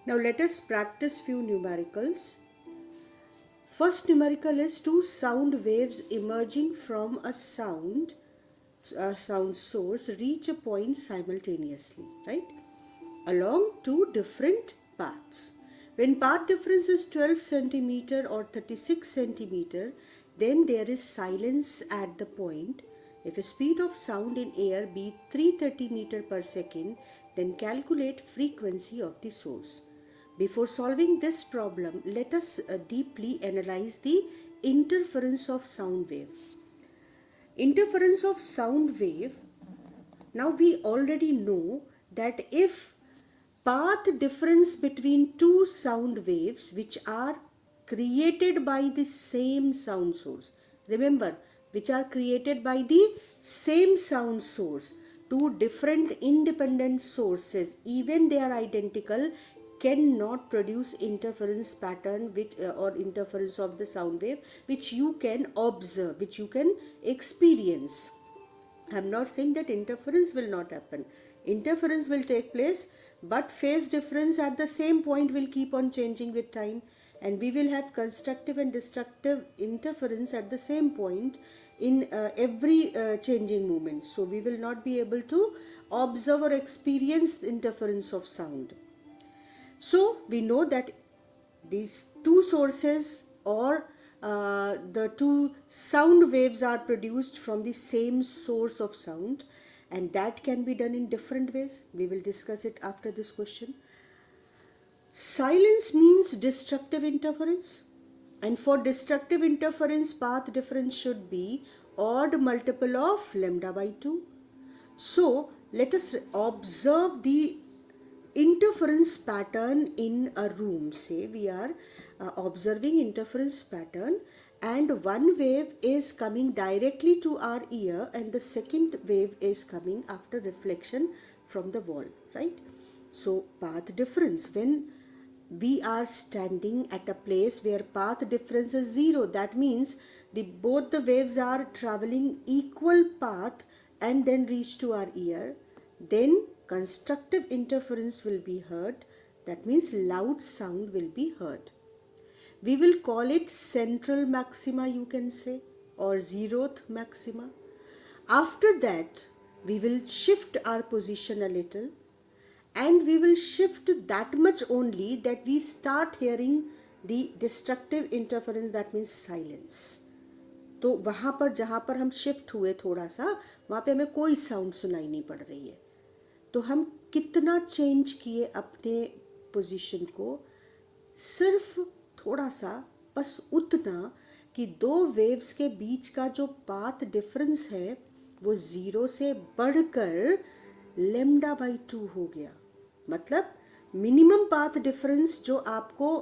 Now let us practice few numericals. First numerical is two sound waves emerging from a sound source reach a point simultaneously, right? Along two different paths. When path difference is 12 centimeter or 36 centimeter, then there is silence at the point. If a speed of sound in air be 330 meter per second, then calculate frequency of the source. Before solving this problem, let us deeply analyze the interference of sound wave. Interference of sound wave. Now we already know that if path difference between two sound waves which are created by the same sound source, remember, which are created by the same sound source, two different independent sources, even they are identical, cannot produce interference pattern which or interference of the sound wave which you can observe, which you can experience. I'm not saying that interference will not happen. Interference will take place, but phase difference at the same point will keep on changing with time, and we will have constructive and destructive interference at the same point in every changing moment. So we will not be able to observe or experience the interference of sound. So we know that these two sources or the two sound waves are produced from the same source of sound, and that can be done in different ways. We will discuss it after this question. Silence means destructive interference, and for destructive interference path difference should be odd multiple of lambda by 2. So let us observe the interference pattern in a room. Say we are observing interference pattern, and one wave is coming directly to our ear and the second wave is coming after reflection from the wall, right? So path difference, when we are standing at a place where path difference is 0, that means both the waves are traveling equal path and then reach to our ear, then constructive interference will be heard. That means loud sound will be heard. We will call it central maxima, you can say, or zeroth maxima. After that, we will shift our position a little, and we will shift that much only that we start hearing the destructive interference, that means silence. तो वहाँ पर जहाँ पर हम shift हुए थोड़ा सा, वहाँ पे हमें कोई साउंड सुनाई नहीं पड़ रही है. तो हम कितना चेंज किए अपने पोजीशन को, सिर्फ थोड़ा सा, बस उतना कि दो वेव्स के बीच का जो पाथ डिफरेंस है वो 0 से बढ़कर लेमडा बाई 2 हो गया. मतलब मिनिमम पाथ डिफरेंस जो आपको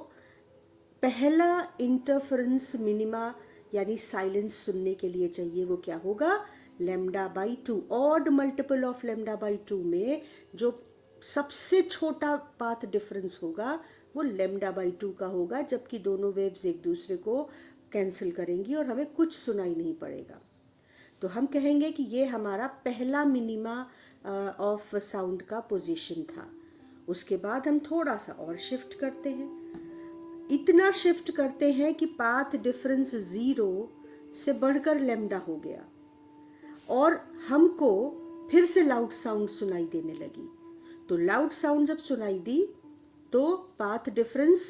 पहला इंटरफेरेंस मिनिमा यानी साइलेंस सुनने के लिए चाहिए, वो क्या होगा, lambda by 2. Odd multiple of lambda by 2 में जो सबसे छोटा पाथ डिफरेंस होगा वो लेमडा बाई 2 का होगा, जबकि दोनों वेव्स एक दूसरे को कैंसिल करेंगी और हमें कुछ सुनाई नहीं पड़ेगा. तो हम कहेंगे कि ये हमारा पहला मिनिमा ऑफ साउंड का पोजीशन था. उसके बाद हम थोड़ा सा और शिफ्ट करते हैं, इतना शिफ्ट करते हैं कि पाथ डिफरेंस 0 से बढ़कर लेमडा हो गया और हमको फिर से लाउड साउंड सुनाई देने लगी. तो लाउड साउंड जब सुनाई दी तो पाथ डिफरेंस,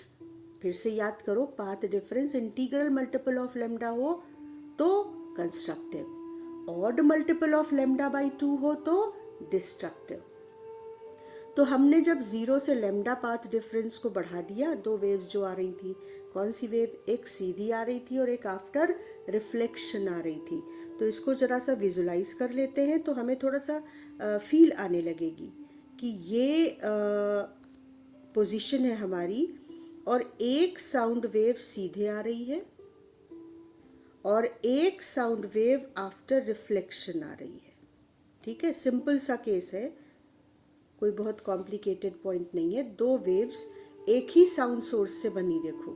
फिर से याद करो, path difference integral multiple of lambda हो तो constructive, odd multiple of lambda by 2 हो तो डिस्ट्रक्टिव. तो हमने जब 0 से लेमडा पाथ डिफरेंस को बढ़ा दिया, दो वेव्स जो आ रही थी, कौन सी वेव, एक सीधी आ रही थी और एक आफ्टर रिफ्लेक्शन आ रही थी. तो इसको जरा सा विजुलाइज कर लेते हैं तो हमें थोड़ा सा फील आने लगेगी कि ये पोजीशन है हमारी, और एक साउंड वेव सीधे आ रही है और एक साउंड वेव आफ्टर रिफ्लेक्शन आ रही है. ठीक है, सिंपल सा केस है, कोई बहुत कॉम्प्लिकेटेड पॉइंट नहीं है. दो वेव्स एक ही साउंड सोर्स से बनी, देखो.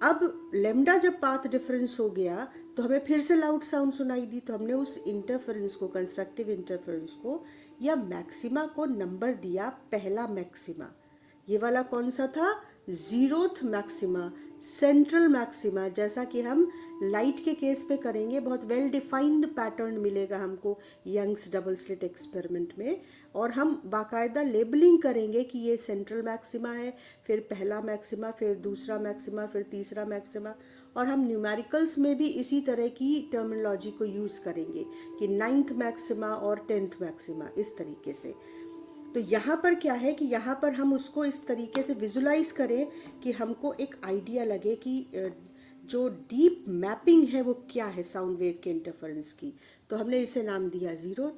अब लेमडा जब पाथ डिफरेंस हो गया तो हमें फिर से लाउड साउंड सुनाई दी, तो हमने उस इंटरफेरेंस को, कंस्ट्रक्टिव इंटरफेरेंस को या मैक्सिमा को नंबर दिया पहला मैक्सिमा, ये वाला कौन सा था? जीरोथ मैक्सिमा, सेंट्रल मैक्सिमा, जैसा कि हम लाइट के केस पे करेंगे। बहुत वेल डिफाइंड पैटर्न मिलेगा हमको यंग्स डबल स्लिट एक्सपेरिमेंट में, और हम बाकायदा लेबलिंग करेंगे कि ये सेंट्रल मैक्सिमा है, फिर पहला मैक्सिमा, फिर दूसरा मैक्सिमा, फिर तीसरा मैक्सिमा। और हम न्यूमेरिकल्स में भी इसी तरह की टर्मिनोलॉजी को यूज़ करेंगे कि 9th मैक्सिमा और 10th मैक्सिमा, इस तरीके से। तो यहाँ पर क्या है कि यहाँ पर हम उसको इस तरीके से विजुलाइज करें कि हमको एक आइडिया लगे कि जो डीप मैपिंग है वो क्या है साउंड वेव के इंटरफेरेंस की। तो हमने इसे नाम दिया जीरो,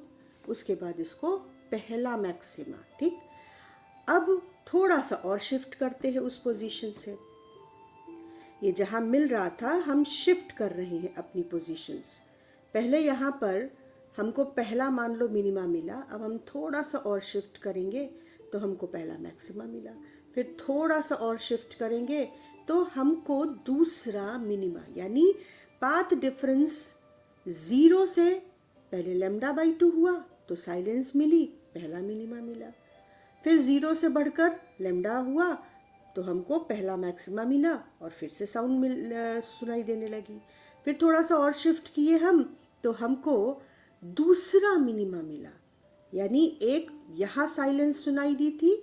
उसके बाद इसको पहला मैक्सिमा। ठीक, अब थोड़ा सा और शिफ्ट करते हैं उस पोजीशन से। ये जहाँ मिल रहा था हम शिफ्ट कर रहे हैं अपनी पोजीशंस। पहले यहाँ पर हमको पहला मान लो मिनिमा मिला, अब हम थोड़ा सा और शिफ्ट करेंगे तो हमको पहला मैक्सिमा मिला, फिर थोड़ा सा और शिफ्ट करेंगे तो हमको दूसरा मिनिमा, यानी पाथ डिफरेंस 0 से पहले λ/2 हुआ तो साइलेंस मिली, पहला मिनिमा मिला। फिर 0 से बढ़कर λ हुआ तो हमको पहला मैक्सिमा मिला और फिर से साउंड सुनाई देने लगी। फिर थोड़ा सा और शिफ्ट किए हम तो हमको दूसरा मिनिमा मिला, यानी एक यहाँ साइलेंस सुनाई दी थी,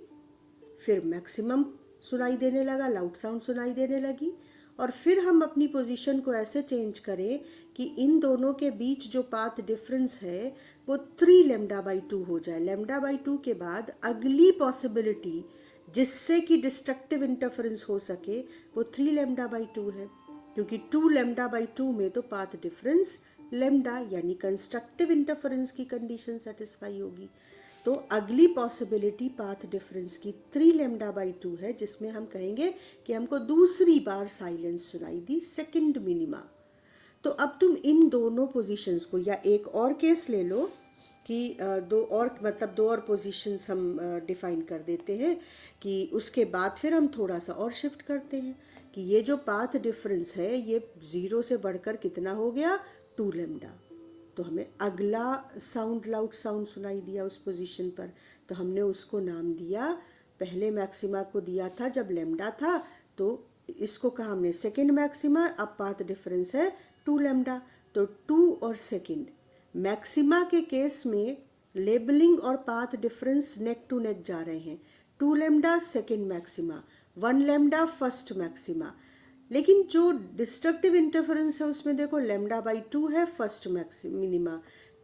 फिर मैक्सिमम सुनाई देने लगा, लाउड साउंड सुनाई देने लगी। और फिर हम अपनी पोजीशन को ऐसे चेंज करें कि इन दोनों के बीच जो पाथ डिफरेंस है वो 3 λ/2 हो जाए। λ/2 के बाद अगली पॉसिबिलिटी जिससे कि डिस्ट्रक्टिव इंटरफेरेंस हो सके वो 3 λ/2 है, क्योंकि 2 λ/2 में तो पाथ डिफरेंस लेमडा यानी कंस्ट्रक्टिव इंटरफेरेंस की कंडीशन सेटिस्फाई होगी। तो अगली पॉसिबिलिटी पाथ डिफरेंस की 3 λ/2 है, जिसमें हम कहेंगे कि हमको दूसरी बार साइलेंस सुनाई दी, सेकंड मिनिमा। तो अब तुम इन दोनों पोजीशंस को, या एक और केस ले लो कि दो और पोजीशंस हम डिफाइन कर देते हैं कि उसके बाद फिर हम थोड़ा सा और शिफ्ट करते हैं कि ये जो पाथ डिफरेंस है ये 0 से बढ़कर कितना हो गया, 2 λ। तो हमें अगला साउंड, लाउड साउंड सुनाई दिया उस पोजीशन पर, तो हमने उसको नाम दिया, पहले मैक्सिमा को दिया था जब λ था तो इसको कहा हमने सेकंड मैक्सिमा। अब पाथ डिफरेंस है 2 λ, तो 2 और सेकंड मैक्सिमा के केस में लेबलिंग और path difference neck to neck जा रहे हैं। 2 λ सेकंड मैक्सिमा, 1 λ फर्स्ट मैक्सिमा। लेकिन जो डिस्ट्रक्टिव इंटरफेरेंस है उसमें देखो λ/2 है फर्स्ट मिनिमा,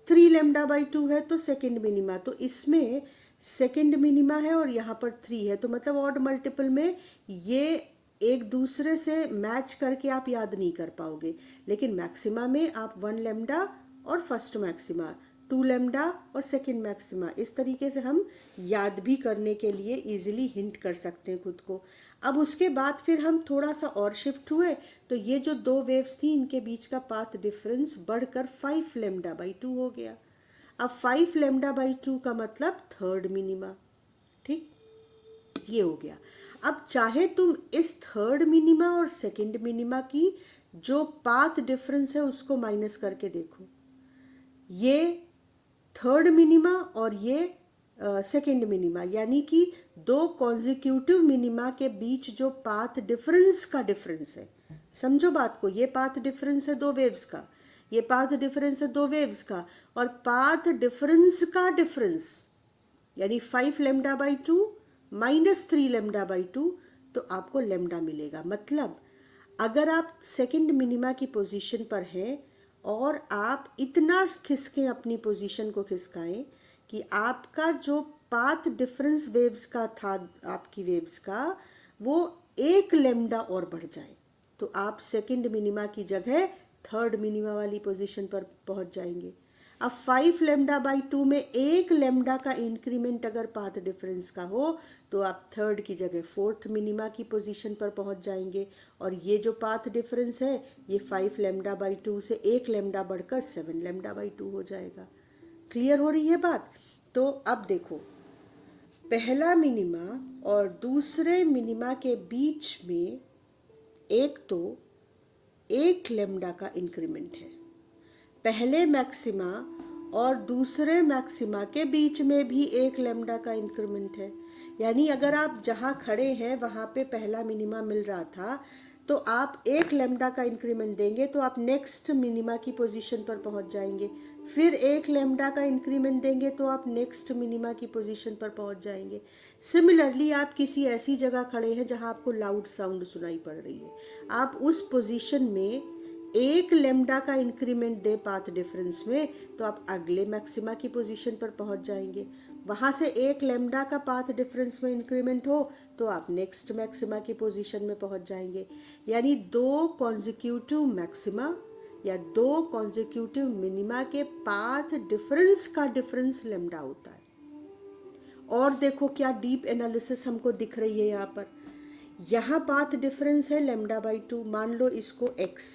3 λ/2 है तो सेकंड मिनिमा, तो इसमें सेकंड मिनिमा है और यहाँ पर 3 है, तो मतलब ऑड मल्टीपल में ये एक दूसरे से मैच करके आप याद नहीं कर पाओगे। लेकिन मैक्सिमा में आप 1 λ और फर्स्ट मैक्सिमा, 2 λ और सेकंड मैक्सिमा, इस तरीके से हम याद भी करने के लिए इजीली हिंट कर सकते हैं खुद को। अब उसके बाद फिर हम थोड़ा सा और शिफ्ट हुए तो ये जो दो वेव्स थी इनके बीच का पाथ डिफरेंस बढ़कर 5 λ/2 हो गया। अब 5 λ/2 का मतलब थर्ड मिनिमा। ठीक, ये हो गया। अब चाहे तुम इस थर्ड मिनिमा और सेकंड मिनिमा की जो पाथ डिफरेंस है उसको माइनस करके देखो, ये थर्ड मिनिमा और ये सेकेंड मिनिमा, यानी कि दो कॉन्जिक्यूटिव मिनिमा के बीच जो पाथ डिफरेंस का डिफरेंस है, समझो बात को, ये पाथ डिफरेंस है दो वेव्स का, ये पाथ डिफरेंस है दो वेव्स का, और पाथ डिफरेंस का डिफरेंस यानी 5 λ/2 माइनस 3 λ/2, तो आपको लेमडा मिलेगा। मतलब अगर आप सेकेंड मिनिमा की पोजीशन पर हैं और आप इतना खिसकें, अपनी पोजीशन को खिसकाएं कि आपका जो पाथ डिफरेंस वेव्स का था, आपकी वेव्स का, वो 1 λ और बढ़ जाए, तो आप सेकंड मिनिमा की जगह थर्ड मिनिमा वाली पोजीशन पर पहुंच जाएंगे। अब 5 λ/2 में 1 λ का इंक्रीमेंट अगर पाथ डिफरेंस का हो तो आप थर्ड की जगह फोर्थ मिनिमा की पोजीशन पर पहुंच जाएंगे, और ये जो पाथ डिफरेंस है ये 5 λ/2 से 1 λ बढ़कर 7 λ/2 हो जाएगा। क्लियर हो रही है बात? तो अब देखो, पहला मिनिमा और दूसरे मिनिमा के बीच में एक तो 1 λ का इंक्रीमेंट है, पहले मैक्सिमा और दूसरे मैक्सिमा के बीच में भी 1 λ का इंक्रीमेंट है, यानी अगर आप जहाँ खड़े हैं वहाँ पे पहला मिनिमा मिल रहा था, तो आप एक लेमडा का इंक्रीमेंट देंगे तो आप नेक्स्ट मिनिमा की पोजीशन पर पहुँच जाएंगे। फिर एक लेमडा का इंक्रीमेंट देंगे तो आप नेक्स्ट मिनिमा की पोजीशन पर पहुँच जाएंगे। सिमिलरली आप किसी ऐसी जगह खड़े हैं जहाँ आपको लाउड साउंड सुनाई पड़ रही है, आप उस पोजीशन में एक लेमडा का इंक्रीमेंट दे पाथ डिफरेंस में तो आप अगले मैक्सिमा की पोजीशन पर पहुंच जाएंगे। वहां से एक लेमडा का पाथ डिफरेंस में इंक्रीमेंट हो तो आप नेक्स्ट मैक्सिमा की पोजीशन में पहुंच जाएंगे। यानी दो कॉन्जिक्यूटिव मैक्सिमा या दो कॉन्जिक्यूटिव मिनिमा के पाथ डिफरेंस का डिफरेंस लेमडा होता है। और देखो क्या डीप एनालिसिस हमको दिख रही है यहाँ पर। यहाँ पाथ डिफरेंस है लेमडा बाई 2, मान लो इसको x,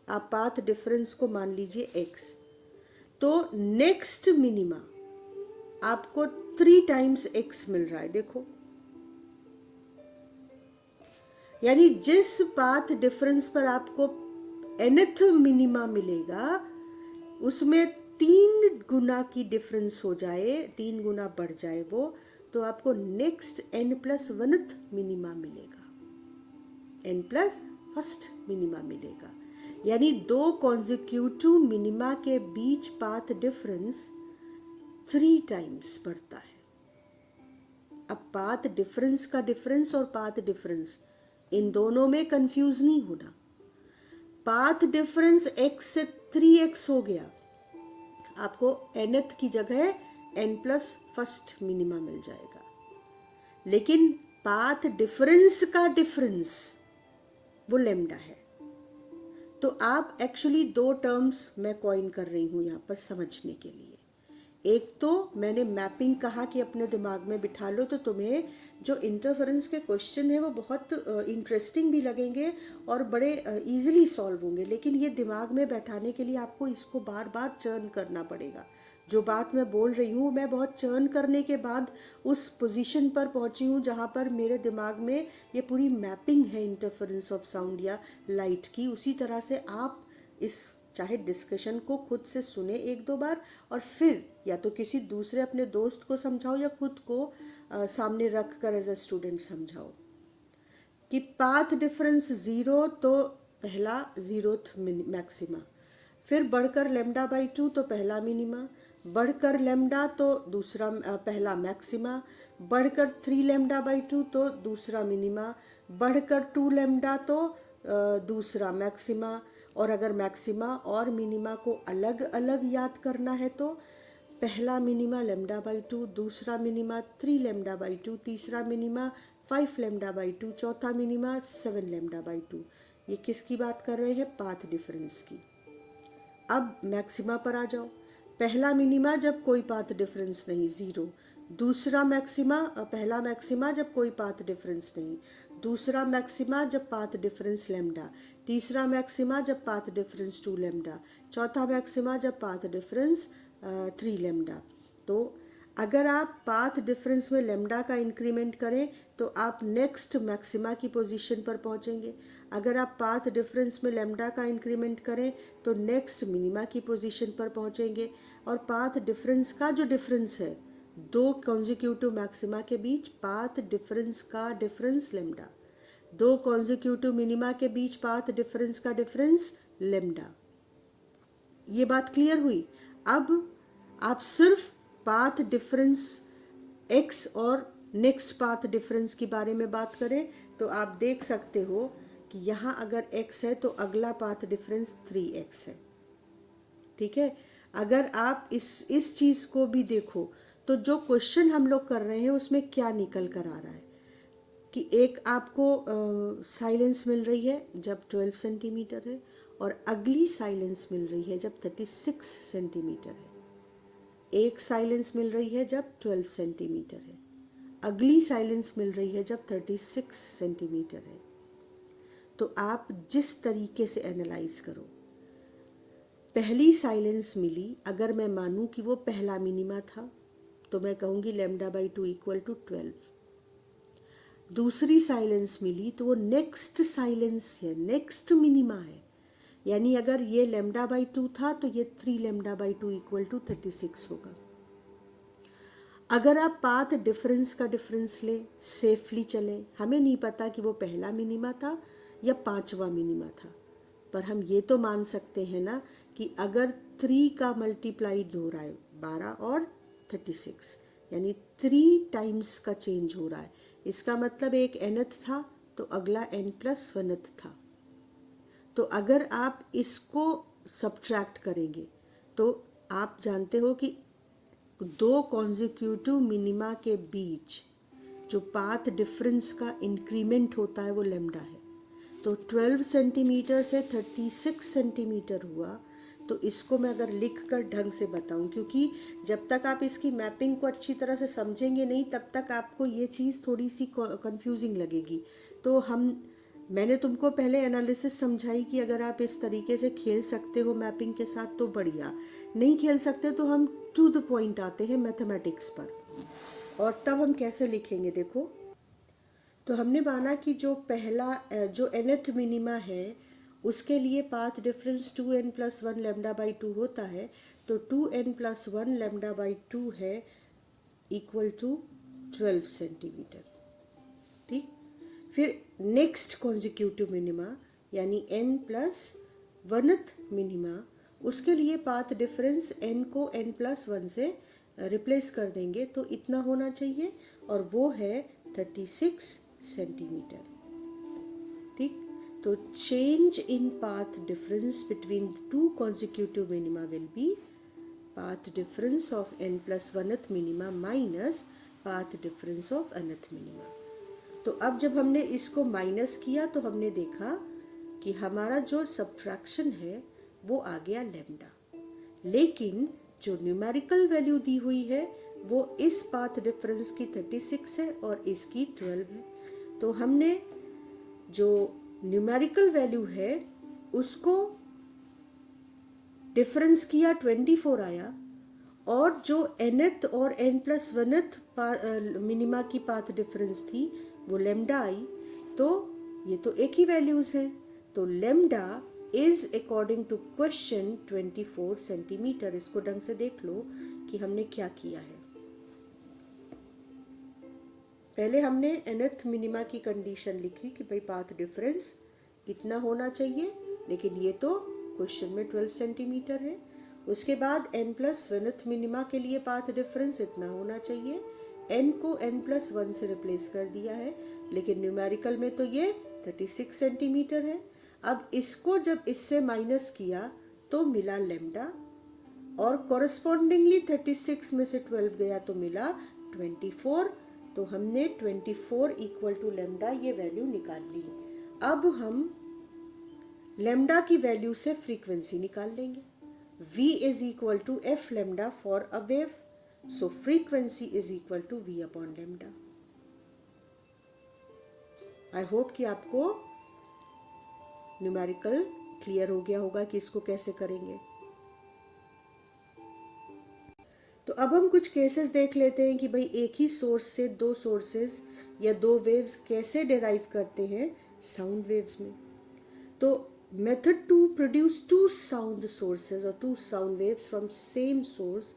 आप पाथ डिफरेंस को मान लीजिए x, तो नेक्स्ट मिनिमा आपको 3 टाइम्स x मिल रहा है। देखो, यानी जिस पाथ डिफरेंस पर आपको nth मिनिमा मिलेगा उसमें 3 गुना की डिफरेंस हो जाए, 3 गुना बढ़ जाए वो, तो आपको नेक्स्ट n+1th मिनिमा मिलेगा, n+1st मिनिमा मिलेगा। यानी दो कॉन्जिक्यूटिव मिनिमा के बीच पाथ डिफरेंस 3 टाइम्स बढ़ता है। अब पाथ डिफरेंस का डिफरेंस और पाथ डिफरेंस, इन दोनों में कंफ्यूज नहीं होना। पाथ डिफरेंस x से 3x हो गया, आपको nth की जगह n+1st मिनिमा मिल जाएगा। लेकिन पाथ डिफरेंस का डिफरेंस वो लेमडा है। तो आप एक्चुअली 2 टर्म्स मैं कॉइन कर रही हूँ यहाँ पर समझने के लिए। एक तो मैंने मैपिंग कहा कि अपने दिमाग में बिठा लो, तो तुम्हें जो इंटरफेरेंस के क्वेश्चन है वो बहुत इंटरेस्टिंग भी लगेंगे और बड़े इजीली सॉल्व होंगे। लेकिन ये दिमाग में बैठाने के लिए आपको इसको बार बार चर्न करना पड़ेगा। जो बात मैं बोल रही हूँ मैं बहुत चर्न करने के बाद उस पोजीशन पर पहुँची हूँ जहाँ पर मेरे दिमाग में ये पूरी मैपिंग है इंटरफेरेंस ऑफ साउंड या लाइट की। उसी तरह से आप इस चाहे डिस्कशन को खुद से सुने 1-2 बार और फिर या तो किसी दूसरे अपने दोस्त को समझाओ या खुद को सामने रख कर एज अ स्टूडेंट समझाओ कि पाथ डिफरेंस 0 तो पहला 0th मैक्सिमा, फिर बढ़कर लेमडा बाई 2 तो पहला मिनिमा, बढ़कर लेमडा तो दूसरा पहला मैक्सिमा, बढ़कर 3 लेमडा बाई 2 तो दूसरा मिनिमा, बढ़कर 2 लेमडा तो दूसरा मैक्सिमा। और अगर मैक्सिमा और मिनिमा को अलग अलग याद करना है तो पहला मिनिमा लेमडा बाई 2, दूसरा मिनिमा 3 लेमडा बाई 2, तीसरा मिनिमा 5 लेमडा बाई 2, चौथा मिनिमा 7 लेमडा बाई 2। ये किसकी बात कर रहे हैं? पाथ डिफरेंस की। अब मैक्सिमा पर आ जाओ। पहला मिनिमा जब कोई पाथ डिफरेंस नहीं 0, दूसरा मैक्सिमा पहला मैक्सिमा जब कोई पाथ डिफरेंस नहीं, दूसरा मैक्सिमा जब पाथ डिफरेंस लेमडा, तीसरा मैक्सिमा जब पाथ डिफरेंस 2 लेमडा, चौथा मैक्सिमा जब पाथ डिफरेंस 3 लेमडा। तो अगर आप पाथ डिफरेंस में लेमडा का इंक्रीमेंट करें तो आप नेक्स्ट मैक्सिमा की पोजीशन पर पहुंचेंगे। अगर आप पाथ डिफरेंस में लेमडा का इंक्रीमेंट करें तो नेक्स्ट मिनिमा की पोजीशन पर पहुंचेंगे। और पाथ डिफरेंस का जो डिफरेंस है दो कॉन्जिक्यूटिव मैक्सिमा के बीच, पाथ डिफरेंस का डिफरेंस लेमडा, दो कॉन्जिक्यूटिव मिनिमा के बीच पाथ डिफरेंस का डिफरेंस लेमडा। ये बात क्लियर हुई? अब आप सिर्फ पाथ डिफरेंस x और नेक्स्ट पाथ डिफरेंस के बारे में बात करें तो आप देख सकते हो कि यहाँ अगर x है तो अगला पाथ डिफरेंस 3x है। ठीक है, अगर आप इस चीज़ को भी देखो तो जो क्वेश्चन हम लोग कर रहे हैं उसमें क्या निकल कर आ रहा है कि एक आपको साइलेंस मिल रही है जब 12 सेंटीमीटर है और अगली साइलेंस मिल रही है जब 36 सेंटीमीटर है। एक साइलेंस मिल रही है जब 12 सेंटीमीटर है, अगली साइलेंस मिल रही है जब 36 सेंटीमीटर है। तो आप जिस तरीके से एनालाइज करो, पहली साइलेंस मिली, अगर मैं मानूं कि वो पहला मिनिमा था तो मैं कहूँगी लेमडा बाई 2 इक्वल टू 12। दूसरी साइलेंस मिली तो वो नेक्स्ट साइलेंस है, नेक्स्ट मिनिमा है। यानी अगर ये लेमडा बाई 2 था तो ये 3 लेमडा बाई 2 इक्वल टू 36 होगा। अगर आप पाथ डिफरेंस का डिफरेंस ले, सेफली चले, हमें नहीं पता कि वो पहला मिनिमा था या पांचवा मिनिमा था, पर हम ये तो मान सकते हैं ना कि अगर 3 का मल्टीप्लाइड हो रहा है 12 और 36, यानी 3 टाइम्स का चेंज हो रहा है, इसका मतलब एक nth था तो अगला n+1th था। तो अगर आप इसको सब्ट्रैक्ट करेंगे तो आप जानते हो कि दो कॉन्जिक्यूटिव मिनिमा के बीच जो पाथ डिफरेंस का इंक्रीमेंट होता है वो लेम्डा है। तो 12 सेंटीमीटर से 36 सेंटीमीटर हुआ। तो इसको मैं अगर लिख कर ढंग से बताऊं, क्योंकि जब तक आप इसकी मैपिंग को अच्छी तरह से समझेंगे नहीं तब तक आपको ये चीज़ थोड़ी सी कंफ्यूजिंग लगेगी। तो मैंने तुमको पहले एनालिसिस समझाई कि अगर आप इस तरीके से खेल सकते हो मैपिंग के साथ तो बढ़िया, नहीं खेल सकते तो हम टू द पॉइंट आते हैं मैथमेटिक्स पर। और तब हम कैसे लिखेंगे देखो, तो हमने माना कि जो nth मिनिमा है उसके लिए पाथ डिफरेंस 2n+1 λ/2 होता है। तो 2n+1 λ/2 है इक्वल टू 12 सेंटीमीटर। ठीक, फिर नेक्स्ट कॉन्जिक्यूटिव मिनिमा यानी n+1th मिनिमा, उसके लिए पाथ डिफरेंस n को n+1 से रिप्लेस कर देंगे तो इतना होना चाहिए और वो है 36 सेंटीमीटर। ठीक, तो change in path difference between two consecutive minima will be path difference of n+1th minima minus path difference of nth minima. तो अब जब हमने इसको माइनस किया तो हमने देखा कि हमारा जो सब्ट्रैक्शन है वो आ गया लेम्डा, लेकिन जो न्यूमेरिकल वैल्यू दी हुई है वो इस पाथ डिफरेंस की 36 है और इसकी 12 है। तो हमने जो न्यूमेरिकल वैल्यू है उसको डिफरेंस किया 24 आया, और जो nth और n+1th मिनिमा की पाथ डिफरेंस थी वो लेम्डा आई। तो ये तो एक ही वैल्यूज हैं, तो lambda is according to question 24 centimetre. इसको ढंग से देख लो कि हमने क्या किया है। पहले हमने nth मिनिमा की कंडीशन लिखी कि भाई पाथ डिफरेंस इतना होना चाहिए, लेकिन ये तो क्वेश्चन में 12 सेंटीमीटर है। उसके बाद n+1th मिनिमा के लिए पाथ डिफरेंस इतना होना चाहिए, n को n+1 से रिप्लेस कर दिया है, लेकिन न्यूमेरिकल में तो ये 36 सेंटीमीटर है। अब इसको जब इससे माइनस किया तो मिला लेम्डा, और कॉरस्पॉन्डिंगली 36 में से 12 गया तो मिला 24। तो हमने 24 इक्वल टू लेम्डा ये वैल्यू निकाल ली। अब हम लेम्डा की वैल्यू से फ्रीक्वेंसी निकाल लेंगे। v is equal to F lambda for a wave, so frequency is equal to v upon lambda. I hope कि आपको न्यूमेरिकल क्लियर हो गया होगा कि इसको कैसे करेंगे। तो अब हम कुछ केसेस देख लेते हैं कि भाई एक ही सोर्स से दो सोर्सेस या दो वेव्स कैसे डिराइव करते हैं साउंड वेव्स में। तो method to produce two sound sources or two sound waves from same source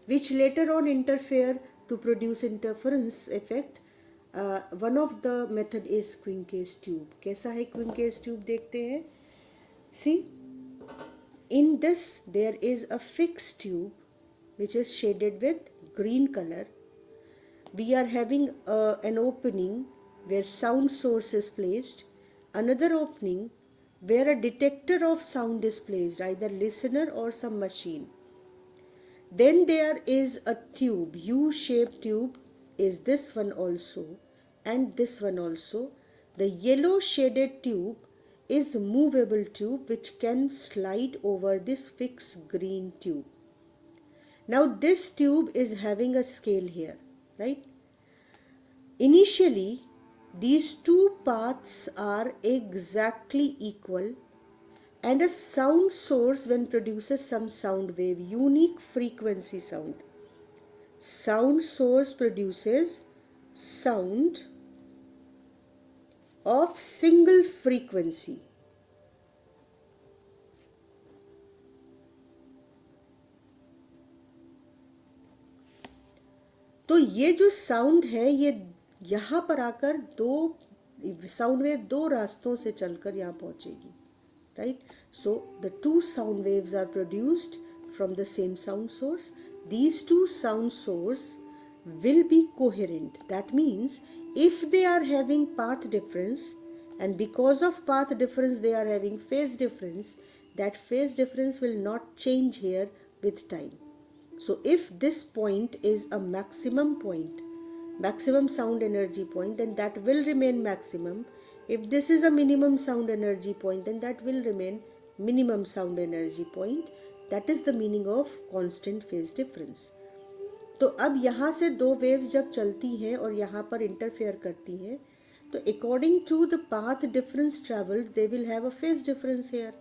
which later on interfere to produce interference effect, one of the method is Quincke's tube। कैसा है Quincke's tube देखते हैं। See, in this there is a fixed tube which is shaded with green color. We are having an opening where sound source is placed, another opening where a detector of sound is placed, either listener or some machine. Then there is a tube, U-shaped tube is this one also and this one also. The yellow shaded tube is a movable tube which can slide over this fixed green tube. Now this tube is having a scale here, right? Initially, these two paths are exactly equal, and a sound source when produces some sound wave, unique frequency sound. Sound source produces sound of single frequency. तो ये जो sound है ये यहाँ पर आकर दो sound wave दो रास्तों से चलकर यहाँ पहुँचेगी, right? So the two sound waves are produced from the same sound source. These two sound source will be coherent. That means if they are having path difference, and because of path difference they are having phase difference, that phase difference will not change here with time. So if this point is a maximum point, maximum sound energy point, then that will remain maximum. If this is a minimum sound energy point, then that will remain minimum sound energy point. That is the meaning of constant phase difference. तो अब यहाँ से दो waves जब चलती हैं और यहाँ पर इंटरफेयर करती हैं, तो according to the path difference travelled they will have a phase difference here.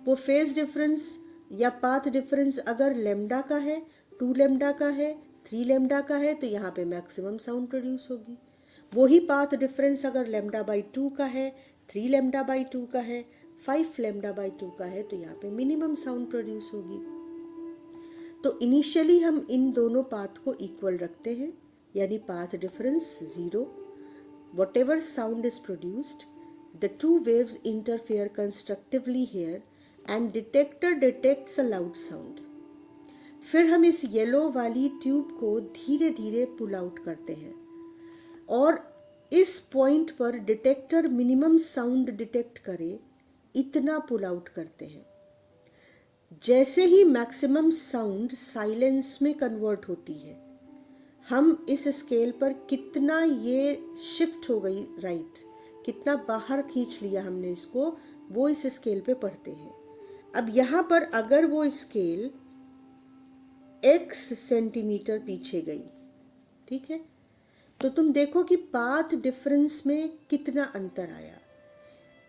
वो फेज डिफरेंस या पाथ डिफरेंस अगर लेमडा का है, 2 लेमडा का है, 3 लेमडा का है, तो यहाँ पे मैक्सिमम साउंड प्रोड्यूस होगी. वही पाथ डिफरेंस अगर लेमडा बाई 2 का है, 3 लेमडा बाई 2 का है, 5 लेमडा बाई 2 का है, तो यहाँ पे मिनिमम साउंड प्रोड्यूस होगी. तो इनिशियली हम इन दोनों पाथ को इक्वल रखते हैं, यानी path difference 0. Whatever sound is produced, the two waves interfere constructively here and detector detects a loud sound. फिर हम इस येलो वाली ट्यूब को धीरे धीरे पुल आउट करते हैं और इस पॉइंट पर डिटेक्टर मिनिमम साउंड डिटेक्ट करे इतना पुल आउट करते हैं. जैसे ही मैक्सिमम साउंड साइलेंस में कन्वर्ट होती है, हम इस स्केल पर कितना ये शिफ्ट हो गई राइट, कितना बाहर खींच लिया हमने इसको, वो इस स्केल पे पढ़ते हैं. अब यहाँ पर अगर वो स्केल x सेंटीमीटर पीछे गई, ठीक है, तो तुम देखो कि पाथ डिफरेंस में कितना अंतर आया.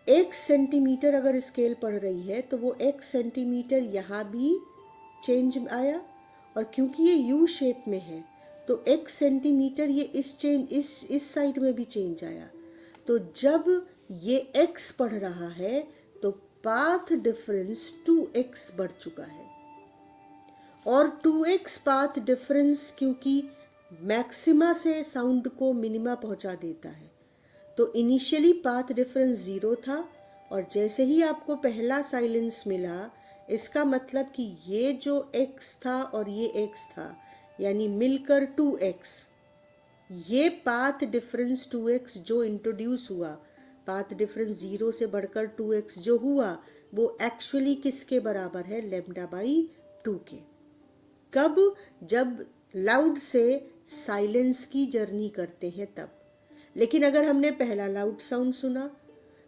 1 सेंटीमीटर अगर स्केल पढ़ रही है तो वो 1 सेंटीमीटर यहाँ भी चेंज आया, और क्योंकि ये यू शेप में है तो 1 सेंटीमीटर ये इस साइड में भी चेंज आया. तो जब ये x पढ़ रहा है तो पाथ डिफरेंस 2x बढ़ चुका है, और 2x पाथ डिफरेंस क्योंकि मैक्सिमा से साउंड को मिनिमा पहुंचा देता है, तो इनिशियली पाथ डिफरेंस 0 था, और जैसे ही आपको पहला साइलेंस मिला, इसका मतलब कि ये जो x था और ये x था, यानी मिलकर 2x, ये पाथ डिफरेंस 2x जो इंट्रोड्यूस हुआ, पाथ डिफरेंस 0 से बढ़कर 2x जो हुआ, वो एक्चुअली किसके बराबर है, लेमडा बाई 2 के. कब, जब लाउड से साइलेंस की जर्नी करते हैं तब. लेकिन अगर हमने पहला लाउड साउंड सुना,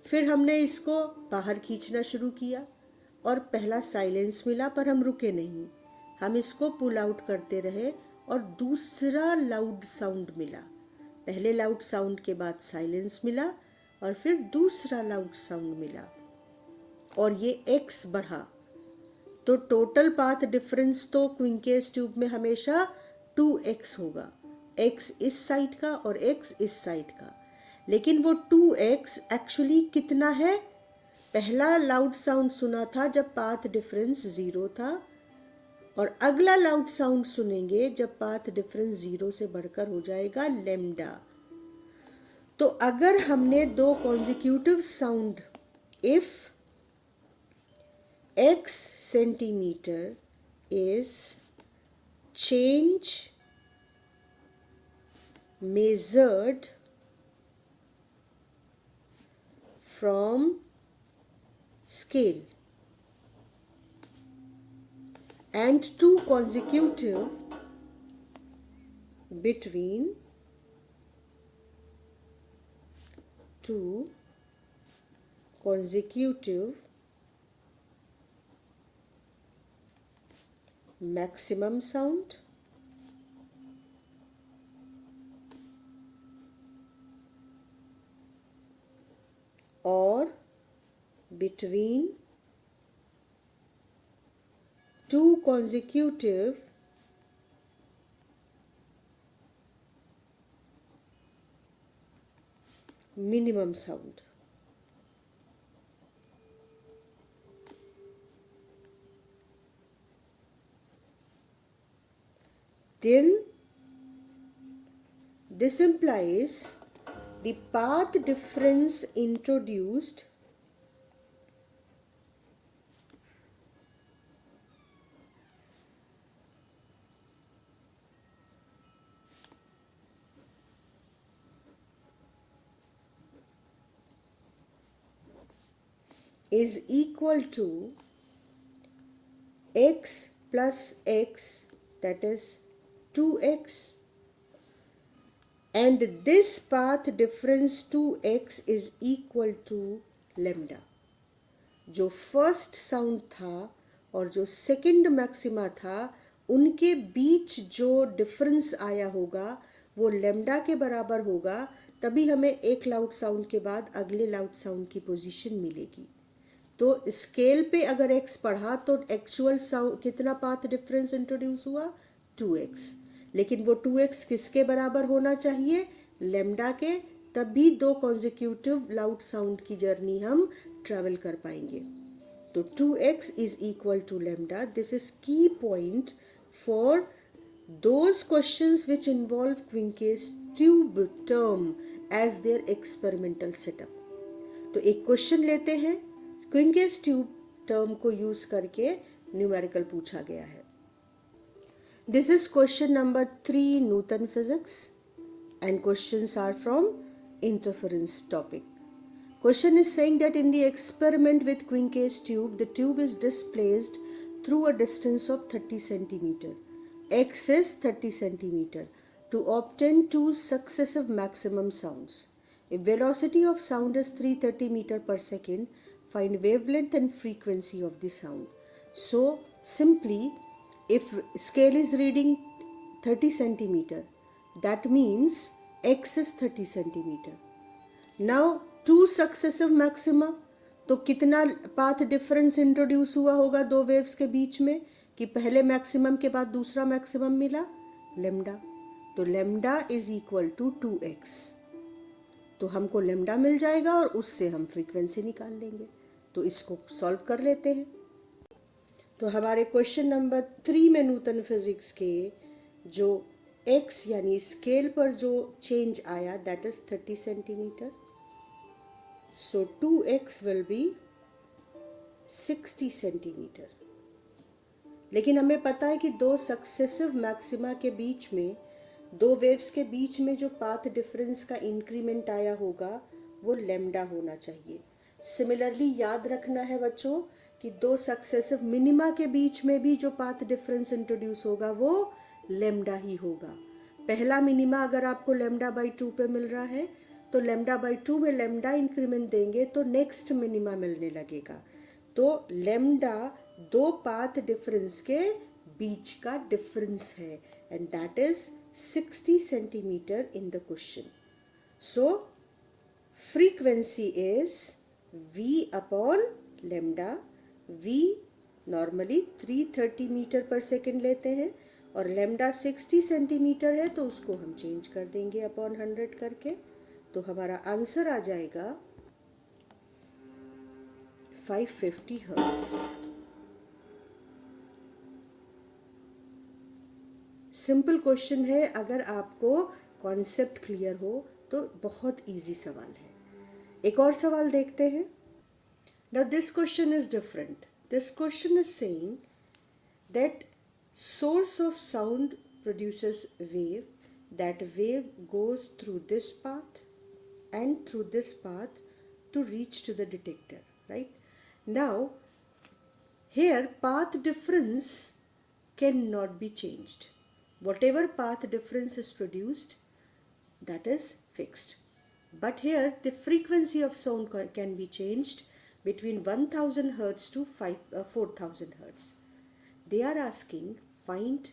फिर हमने इसको बाहर खींचना शुरू किया और पहला साइलेंस मिला, पर हम रुके नहीं, हम इसको पुल आउट करते रहे और दूसरा लाउड साउंड मिला. पहले लाउड साउंड के बाद साइलेंस मिला और फिर दूसरा लाउड साउंड मिला, और ये x बढ़ा. तो टोटल पाथ डिफरेंस तो क्विंकेस ट्यूब में हमेशा 2x होगा, x इस साइड का और x इस साइड का. लेकिन वो 2x एक्चुअली कितना है, पहला लाउड साउंड सुना था जब पाथ डिफरेंस 0 था, और अगला लाउड साउंड सुनेंगे जब पाथ डिफरेंस 0 से बढ़कर हो जाएगा लेमडा. तो अगर हमने दो consecutive sound, if x centimetre is change measured from scale, and two consecutive between two consecutive maximum sound or between two consecutive minimum sound. Then This implies the path difference introduced is equal to x plus x, that is 2x, and this path difference 2x is equal to lambda. जो first sound था और जो second maxima था उनके बीच जो difference आया होगा वो लेमडा के बराबर होगा, तभी हमें एक लाउड साउंड के बाद अगले लाउड साउंड की पोजीशन मिलेगी। तो स्केल पे अगर x पढ़ा तो एक्चुअल साउंड कितना पाथ डिफरेंस इंट्रोड्यूस हुआ, 2x, लेकिन वो 2x किसके बराबर होना चाहिए, लेमडा के, तभी दो कॉन्जिक्यूटिव लाउड साउंड की जर्नी हम ट्रैवल कर पाएंगे। तो 2x is equal to lambda. This is key point for those questions which involve Quincke's tube term as their experimental setup। तो एक क्वेश्चन लेते हैं, Quincke's tube term को यूज करके न्यूमेरिकल पूछा गया है। This is question number 3 Newton physics and questions are from interference topic। Question is saying that in the experiment with Quincke's tube, the tube is displaced through a distance of 30 centimeter. X is 30 centimeter to obtain two successive maximum sounds. If velocity of sound is 330 meter per second, find wavelength and frequency of the sound. So simply, if scale is reading 30 centimeter, that means X is 30 centimeter. Now two successive maxima, तो कितना path difference introduce हुआ होगा दो waves के बीच में कि पहले maximum के बाद दूसरा मैक्सिमम मिला, लेमडा। तो lambda is equal to 2x। तो हमको लेमडा मिल जाएगा और उससे हम फ्रीक्वेंसी निकाल लेंगे। तो इसको सॉल्व कर लेते हैं। तो हमारे क्वेश्चन नंबर 3 में न्यूटन फिजिक्स के जो x यानी स्केल पर जो चेंज आया that is 30 centimetre. So 2x will be 60 centimetre. लेकिन हमें पता है कि दो सक्सेसिव मैक्सिमा के बीच में, दो वेव्स के बीच में जो पाथ डिफरेंस का इंक्रीमेंट आया होगा वो लेमडा होना चाहिए। सिमिलरली याद रखना है बच्चों कि दो सक्सेसिव मिनिमा के बीच में भी जो पाथ डिफरेंस इंट्रोड्यूस होगा वो लेमडा ही होगा। पहला मिनिमा अगर आपको लेमडा बाई 2 पे मिल रहा है तो लेमडा बाई 2 में लेमडा इंक्रीमेंट देंगे तो नेक्स्ट मिनिमा मिलने लगेगा। तो लेमडा दो पाथ डिफरेंस के बीच का डिफरेंस है and that is 60 centimetre in the question. So frequency is v upon lambda. v normally 330 metre per second लेते हैं और लेमडा 60 सेंटीमीटर है तो उसको हम चेंज कर देंगे अपॉन 100 करके। तो हमारा आंसर आ जाएगा 550 हर्ट्ज। सिंपल क्वेश्चन है, अगर आपको कॉन्सेप्ट क्लियर हो तो बहुत इजी सवाल है। एक और सवाल देखते हैं। Now this question is different. This question is saying that source of sound produces wave, that wave goes through this path and through this path to reach to the detector, right? Now here path difference cannot be changed. Whatever path difference is produced, that is fixed. But here the frequency of sound can be changed between 1000 hertz to 4000 hertz. They are asking find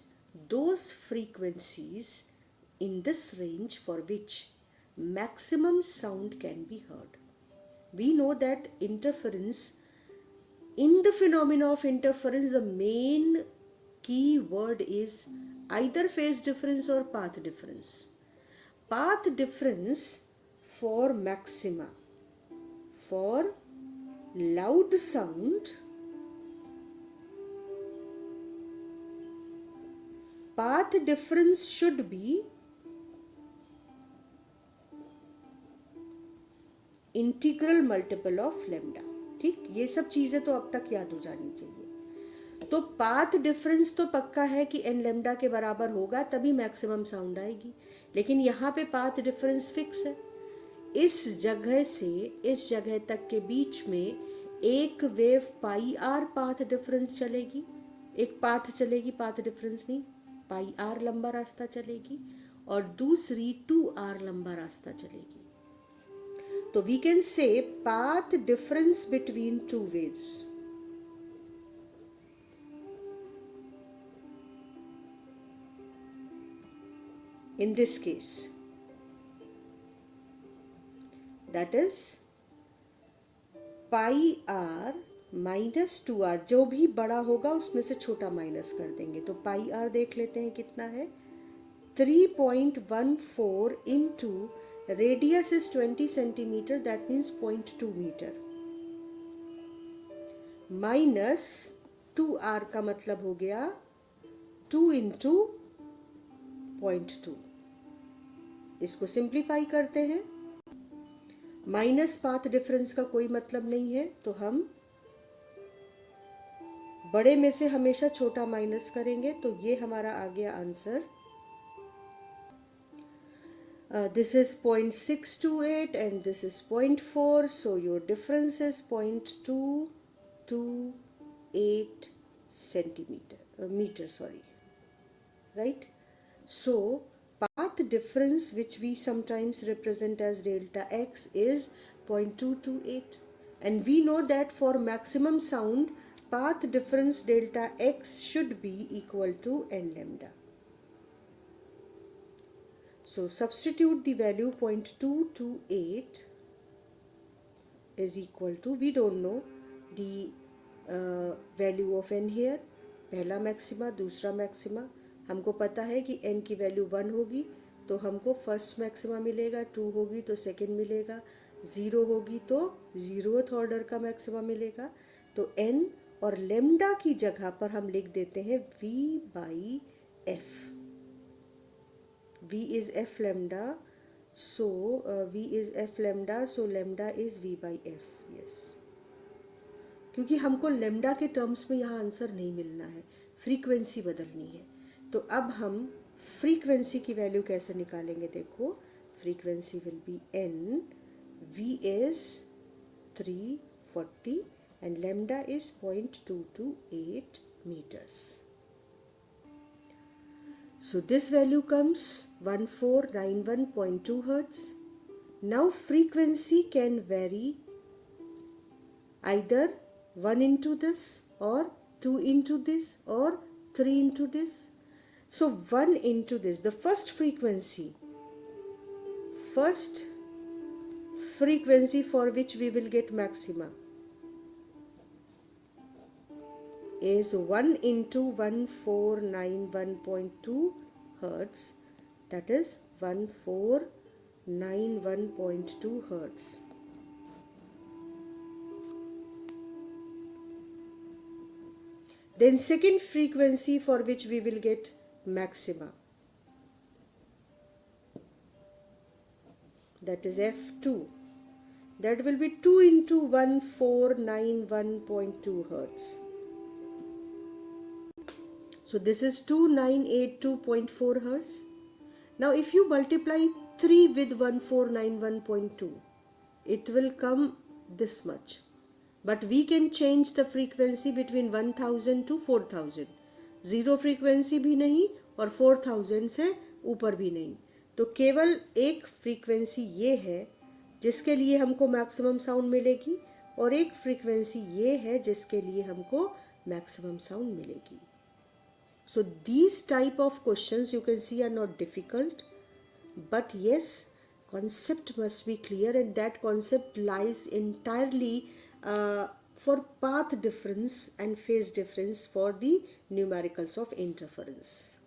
those frequencies in this range for which maximum sound can be heard. We know that interference, in the phenomena of interference, the main key word is either phase difference or path difference. Path difference for maxima, for loud sound, path difference should be integral multiple of lambda. ठीक, ये सब चीज़ें तो अब तक याद हो जानी चाहिए। तो पाथ डिफरेंस तो पक्का है कि एन लेमडा के बराबर होगा, तभी मैक्सिमम साउंड आएगी। लेकिन यहाँ पे पाथ डिफरेंस फिक्स है। इस जगह से इस जगह तक के बीच में एक wave pi our path difference चलेगी, एक पाथ चलेगी, पाथ डिफरेंस नहीं, पाई आर लंबा रास्ता चलेगी, और दूसरी 2r लंबा रास्ता चलेगी। तो we can say path difference between two waves, in this case, that is pi R minus 2r, जो भी बड़ा होगा उसमें से छोटा माइनस कर देंगे। तो पाई आर देख लेते हैं कितना है, 3.14 into radius is 20 centimetre, that means 0.2 metre, minus 2r का मतलब हो गया 2 इंटू 0.2। इसको सिंप्लीफाई करते हैं, माइनस पाथ डिफरेंस का कोई मतलब नहीं है, तो हम बड़े में से हमेशा छोटा माइनस करेंगे। तो ये हमारा आ गया answer. This is 0.628 and this is 0.4, so your difference is 0.228 meter, sorry, right? So path difference, which we sometimes represent as delta x, is 0.228, and we know that for maximum sound path difference delta x should be equal to n lambda. So substitute the value 0.228 is equal to, we don't know the value of n here, पहला maxima दूसरा maxima. हमको पता है कि n की value 1 होगी तो हमको फर्स्ट मैक्सिमा मिलेगा, 2 होगी तो सेकेंड मिलेगा, 0 होगी तो 0th ऑर्डर का मैक्सिमा मिलेगा। तो n और लेमडा की जगह पर हम लिख देते हैं v by F. v is f lambda, so v is f lambda, so lambda is v by f, yes। क्योंकि हमको लेमडा के टर्म्स में यहाँ आंसर नहीं मिलना है, फ्रीक्वेंसी बदलनी है। तो अब हम फ्रीक्वेंसी की वैल्यू कैसे निकालेंगे, देखो, frequency will be n, v is 340 and lambda is 0.228 meters. So this value comes 1491.2 Hertz. Now frequency can vary either 1 into this or 2 into this or 3 into this. So 1 into this, the first frequency for which we will get maxima is 1 into 1491.2 Hertz, that is 1491.2 Hertz. Then second frequency for which we will get maxima, that is F2, that will be 2 into 1491.2 Hertz. So this is 2982.4 Hertz. Now if you multiply 3 with 1491.2, it will come this much. But we can change the frequency between 1000 to 4000. Zero frequency भी नहीं और 4000 से ऊपर भी नहीं। तो केवल एक फ्रीक्वेंसी ये है जिसके लिए हमको मैक्सिमम साउंड मिलेगी, और एक फ्रीक्वेंसी ये है जिसके लिए हमको मैक्सिमम साउंड मिलेगी। So these type of questions you can see are not difficult, but yes, concept must be clear, and that concept lies entirely for path difference and phase difference for the numericals of interference.